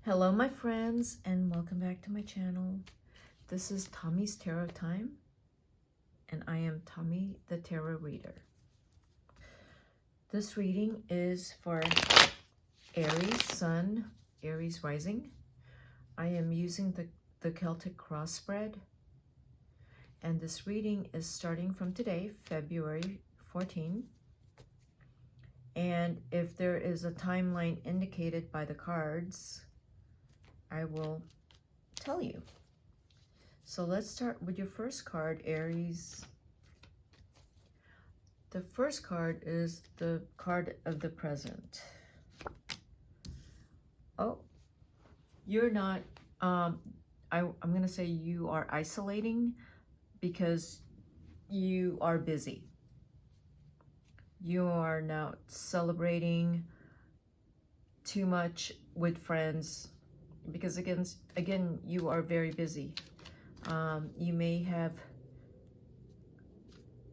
Hello my friends, and welcome back to my channel. This is Tommy's Tarot Time, and I am Tommy the Tarot Reader. This reading is for Aries Sun, Aries Rising. I am using the Celtic cross spread, and this reading is starting from today, February 14. And if there is a timeline indicated by the cards, I will tell you. So let's start with your first card, Aries. The first card is the card of the present. Oh, you're not, I'm going to say you are isolating because you are busy. You are now celebrating too much with friends because again, you are very busy. You may have,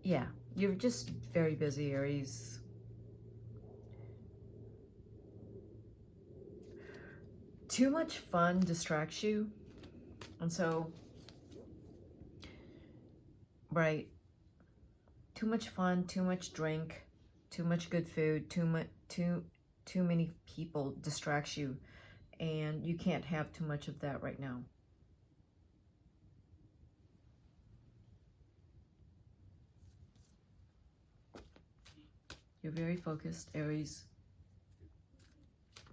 yeah, you're just very busy, Aries. Too much fun distracts you. And so, right, too much fun, too much drink, too much good food, too many people distracts you. And you can't have too much of that right now. You're very focused, Aries.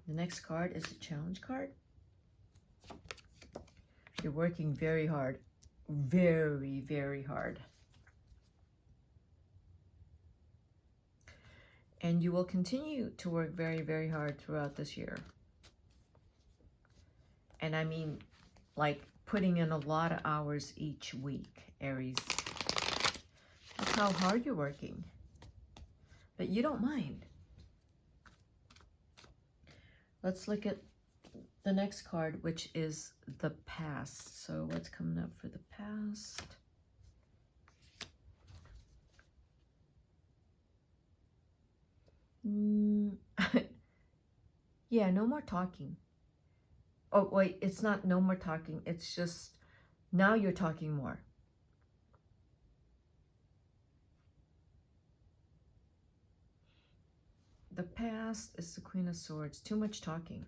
The next card is the challenge card. You're working very hard. Very, very hard. And you will continue to work very, very hard throughout this year. And I mean, like, putting in a lot of hours each week, Aries. That's how hard you're working. But you don't mind. Let's look at the next card, which is the past. So what's coming up for the past? Yeah, no more talking. Oh, wait, it's not no more talking. It's just now you're talking more. The past is the Queen of Swords. Too much talking.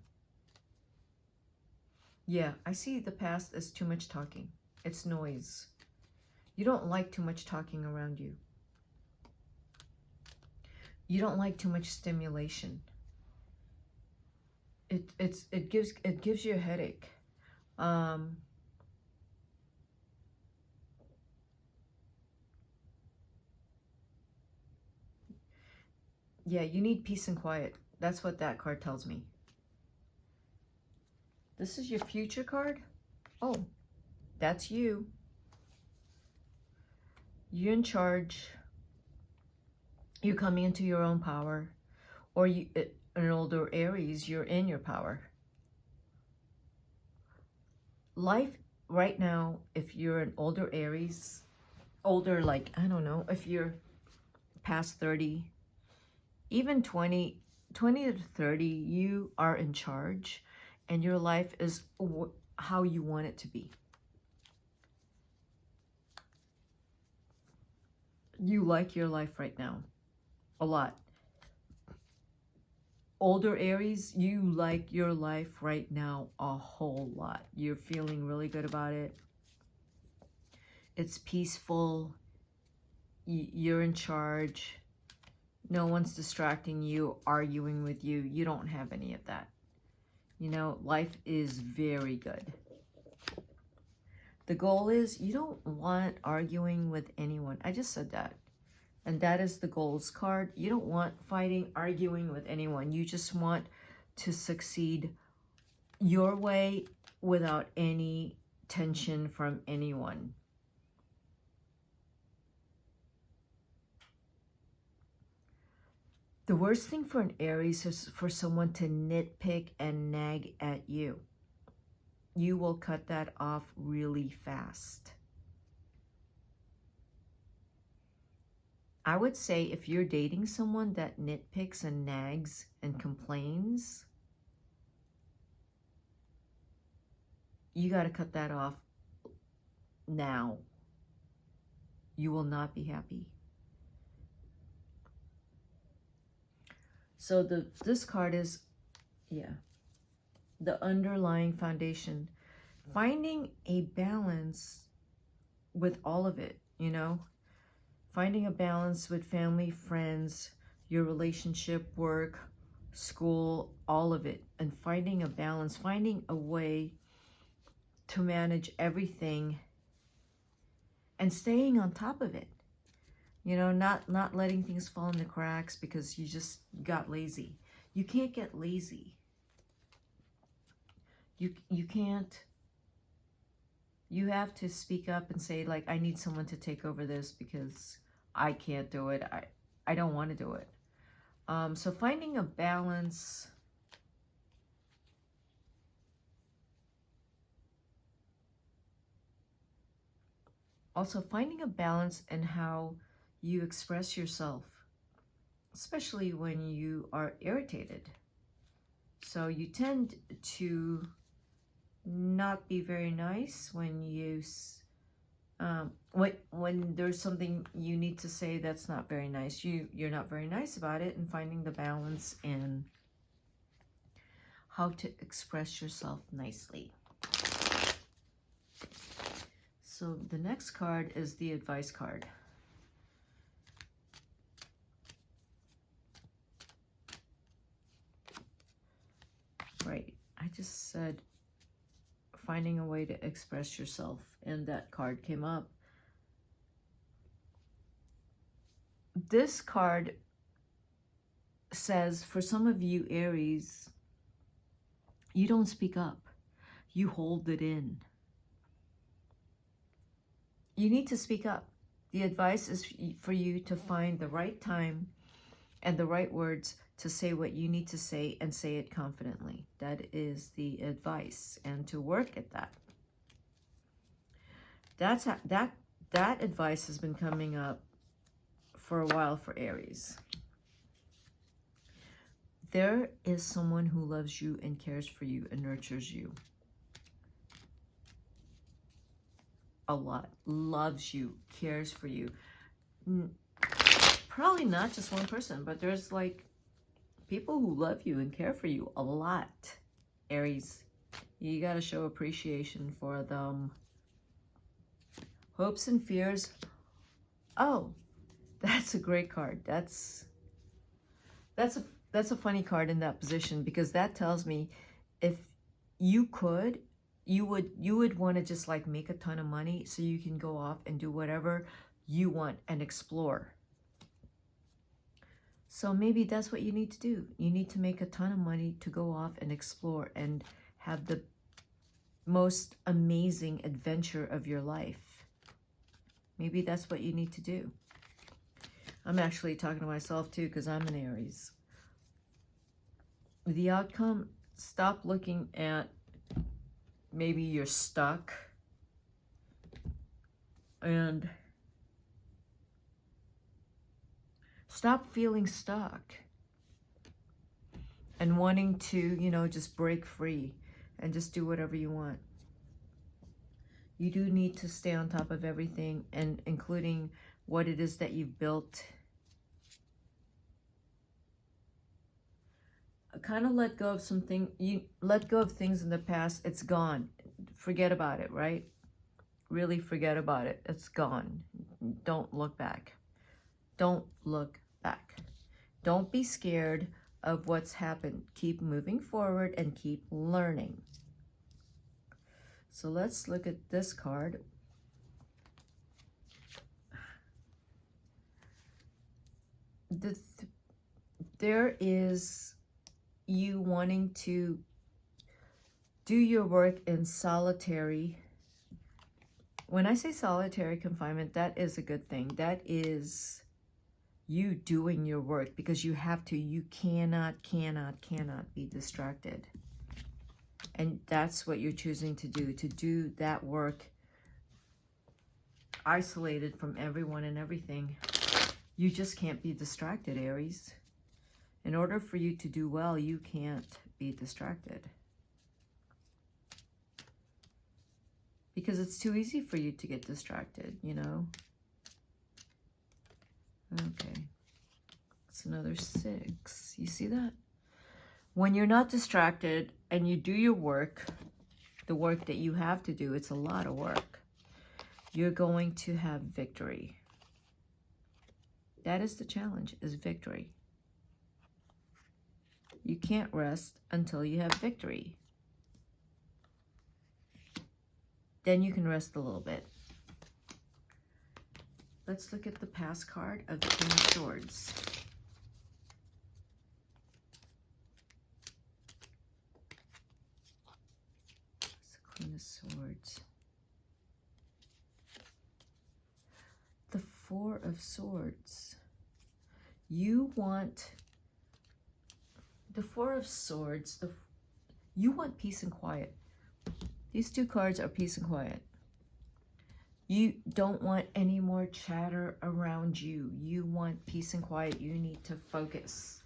Yeah, I see the past as too much talking. It's noise. You don't like too much talking around you. You don't like too much stimulation. It gives you a headache. Yeah, you need peace and quiet. That's what that card tells me. This is your future card? Oh, that's you. You're in charge. You're coming into your own power. Or you, an older Aries, you're in your power. Life right now, if you're an older Aries, older, like, I don't know, if you're past 30, even 20 to 30, you are in charge, and your life is how you want it to be. You like your life right now a lot. Older Aries, you like your life right now a whole lot. You're feeling really good about it. It's peaceful. You're in charge. No one's distracting you, arguing with you. You don't have any of that. You know, life is very good. The goal is you don't want arguing with anyone. I just said that. And that is the goals card. You don't want fighting, arguing with anyone. You just want to succeed your way without any tension from anyone. The worst thing for an Aries is for someone to nitpick and nag at you. You will cut that off really fast. I would say if you're dating someone that nitpicks and nags and complains, you got to cut that off now. You will not be happy. So this card is, yeah, the underlying foundation. Finding a balance with all of it, you know? Finding a balance with family, friends, your relationship, work, school, all of it. And finding a balance, finding a way to manage everything and staying on top of it. You know, not letting things fall in the cracks because you just got lazy. You can't get lazy. You can't. You have to speak up and say, like, I need someone to take over this because I can't do it. I don't want to do it. So finding a balance. Also finding a balance in how you express yourself, especially when you are irritated. So you tend to not be very nice when you when there's something you need to say that's not very nice. You're not very nice about it, and finding the balance in how to express yourself nicely. So the next card is the advice card. Right, I just said finding a way to express yourself, and that card came up. This card says, for some of you Aries, you don't speak up. You hold it in. You need to speak up. The advice is for you to find the right time and the right words to say what you need to say, and say it confidently. That is the advice, and to work at that. That advice has been coming up for a while for Aries. There is someone who loves you and cares for you and nurtures you a lot. Loves you, cares for you. Probably not just one person, but there's like people who love you and care for you a lot. Aries, you got to show appreciation for them. Hopes and fears. Oh, that's a great card. That's a funny card in that position, because that tells me if you could, you would want to just like make a ton of money so you can go off and do whatever you want and explore. So maybe that's what you need to do. You need to make a ton of money to go off and explore and have the most amazing adventure of your life. Maybe that's what you need to do. I'm actually talking to myself too, because I'm an Aries. The outcome, stop looking at maybe you're stuck and stop feeling stuck and wanting to, you know, just break free and just do whatever you want. You do need to stay on top of everything, and including what it is that you've built. Kind of let go of something. You let go of things in the past. It's gone. Forget about it, right? Really forget about it. It's gone. Don't look back. Don't look back. Don't be scared of what's happened. Keep moving forward and keep learning. So let's look at this card. There is you wanting to do your work in solitary. When I say solitary confinement, that is a good thing. That is you doing your work, because you have to. You cannot be distracted. And that's what you're choosing to do that work isolated from everyone and everything. You just can't be distracted, Aries. In order for you to do well, you can't be distracted. Because it's too easy for you to get distracted, you know? Okay. It's another 6. You see that? When you're not distracted and you do your work, the work that you have to do, it's a lot of work, you're going to have victory. That is the challenge, is victory. You can't rest until you have victory. Then you can rest a little bit. Let's look at the past card of the King of Swords. It's the Queen of Swords. The Four of Swords. You want the Four of Swords. You want peace and quiet. These 2 cards are peace and quiet. You don't want any more chatter around you. You want peace and quiet. You need to focus.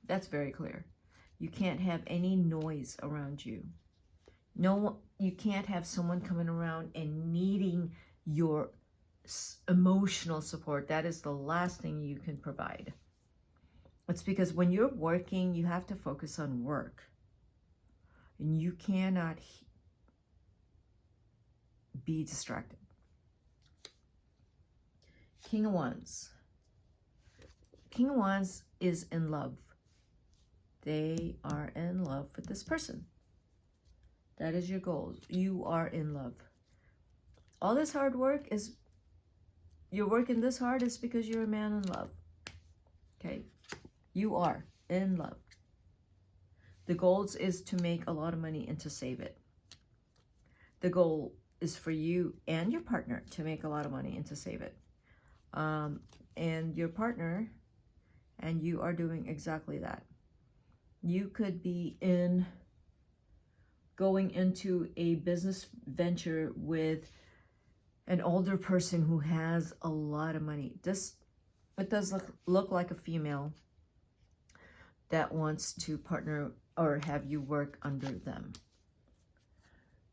That's very clear. You can't have any noise around you. No, you can't have someone coming around and needing your emotional support. That is the last thing you can provide. It's because when you're working, you have to focus on work. And you cannot be distracted. King of Wands. King of Wands is in love. They are in love with this person. That is your goal. You are in love. All this hard work is, you're working this hard is because you're a man in love. Okay? You are in love. The goal is to make a lot of money and to save it. The goal is for you and your partner to make a lot of money and to save it. And your partner and you are doing exactly that. You could be going into a business venture with an older person who has a lot of money. It does look like a female that wants to partner or have you work under them.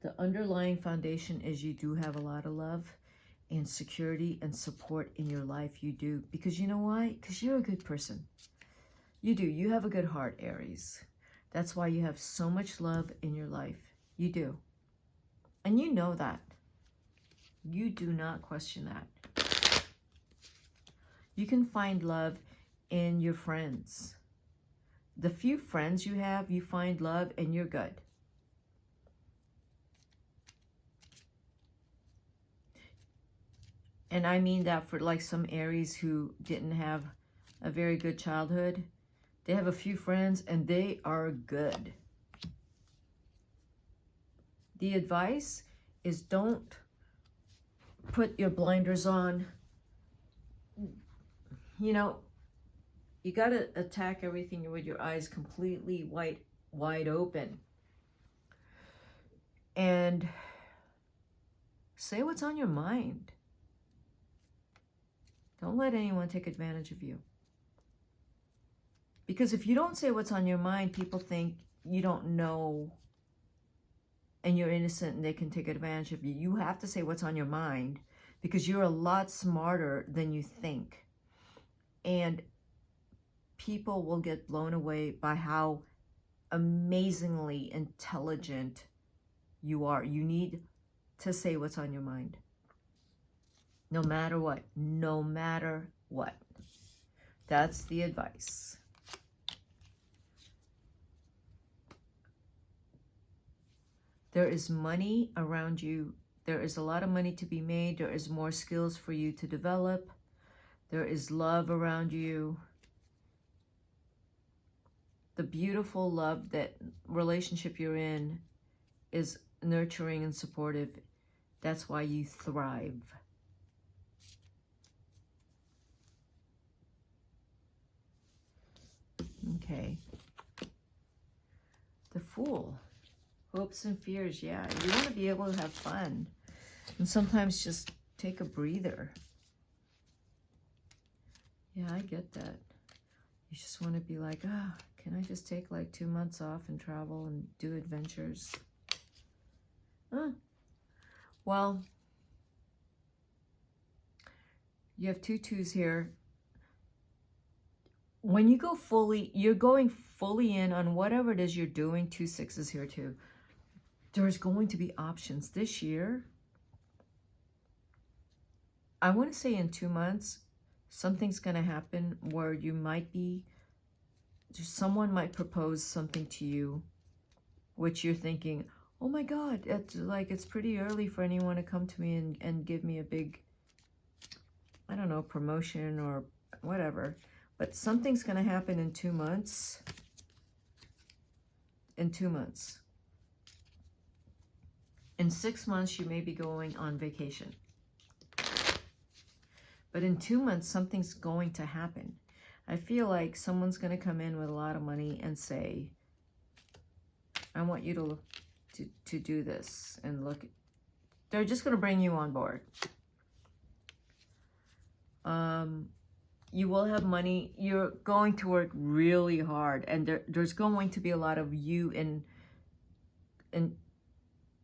The underlying foundation is you do have a lot of love and security and support in your life. You do. Because you know why? Because you're a good person. You do. You have a good heart, Aries. That's why you have so much love in your life. You do. And you know that. You do not question that. You can find love in your friends. The few friends you have, you find love and you're good. And I mean that for like some Aries who didn't have a very good childhood. They have a few friends and they are good. The advice is don't put your blinders on. You know, you got to attack everything with your eyes completely wide open. And say what's on your mind. Don't let anyone take advantage of you. Because if you don't say what's on your mind, people think you don't know and you're innocent and they can take advantage of you. You have to say what's on your mind because you're a lot smarter than you think. And people will get blown away by how amazingly intelligent you are. You need to say what's on your mind. No matter what. No matter what. That's the advice. There is money around you. There is a lot of money to be made. There is more skills for you to develop. There is love around you. The beautiful love, that relationship you're in is nurturing and supportive. That's why you thrive. Okay. The Fool. Hopes and fears. Yeah, you want to be able to have fun. And sometimes just take a breather. Yeah, I get that. You just want to be like, can I just take like 2 months off and travel and do adventures? Well, you have 2 2s here. When you go fully, you're going fully in on whatever it is you're doing. 2 6s here too. There's going to be options this year. I want to say in 2 months, something's going to happen where you might be, someone might propose something to you, which you're thinking, oh my God, it's pretty early for anyone to come to me and give me a big, I don't know, promotion or whatever. But something's going to happen in 2 months. In 2 months. In 6 months, you may be going on vacation. But in 2 months, something's going to happen. I feel like someone's going to come in with a lot of money and say, I want you to do this. And look, they're just going to bring you on board. You will have money. You're going to work really hard, and there's going to be a lot of you in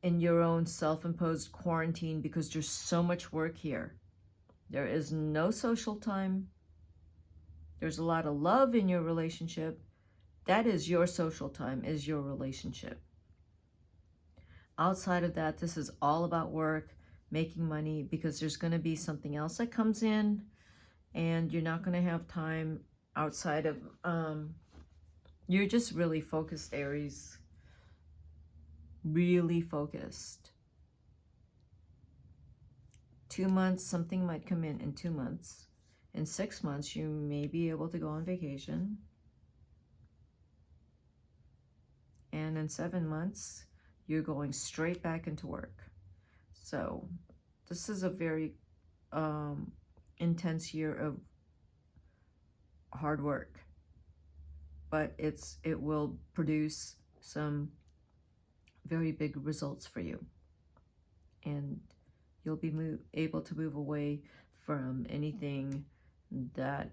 your own self-imposed quarantine because there's so much work here. There is no social time. There's a lot of love in your relationship. That is your social time, is your relationship. Outside of that, this is all about work, making money, because there's going to be something else that comes in. And you're not going to have time outside of, you're just really focused, Aries. Really focused. 2 months, something might come in 2 months. In 6 months, you may be able to go on vacation. And in 7 months, you're going straight back into work. So this is a very intense year of hard work, but it will produce some very big results for you, and you'll be able to move away from anything that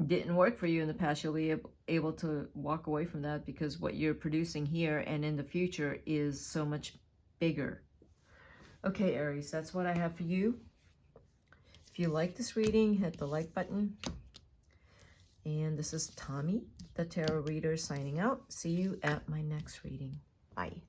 didn't work for you in the past. You'll be able to walk away from that because what you're producing here and in the future is so much bigger. Okay, Aries, that's what I have for you. If you like this reading, hit the like button. And this is Tommy, the tarot reader, signing out. See you at my next reading. Bye.